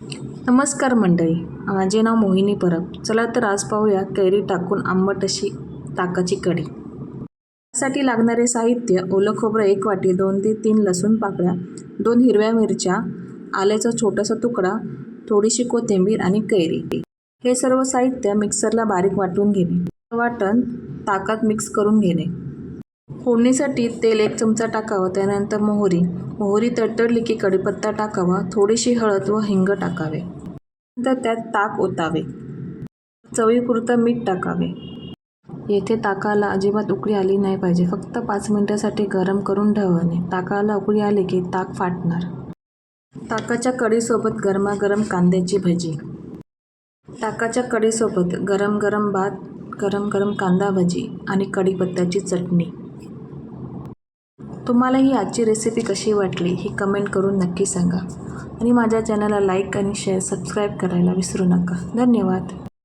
नमस्कार मंडळी, माझे नाव मोहिनी परब. चला तर आज पाहूया कैरी टाकून आंबट अशी ताकाची कढी. त्यासाठी लागणारे साहित्य: ओलं खोबरं 1 वाटी, 2 ते 3 लसूण पाकळ्या, 2 हिरव्या मिरच्या, आल्याचा छोटासा तुकडा, थोडीशी कोथिंबीर आणि कैरी. हे सर्व साहित्य मिक्सरला बारीक वाटून घेणे. वाटण ताकात मिक्स करून घेणे. फोडणीसाठी तेल 1 चमचा टाकावं. त्यानंतर मोहरी तडतडली की कढीपत्ता टाकावा. थोडीशी हळद व हिंग टाकावे. नंतर त्यात ताक ओतावे. चवीपुरतं मीठ टाकावे. येथे ताकाला अजिबात उकळी आली नाही पाहिजे. फक्त 5 मिनिटांसाठी गरम करून ठेवावे. ताकाला उकळी आली की ताक फाटणार. ताकाच्या कढीसोबत गरमागरम कांद्याची भजी. ताकाच्या कढीसोबत गरम गरम भात, गरम गरम कांदा भजी आणि कढीपत्त्याची चटणी. तुम्हाला ही आजची रेसिपी कशी वाटली ही कमेंट करून नक्की सांगा आणि माझ्या चॅनलला लाईक आणि शेअर सबस्क्राईब करायला विसरू नका. धन्यवाद.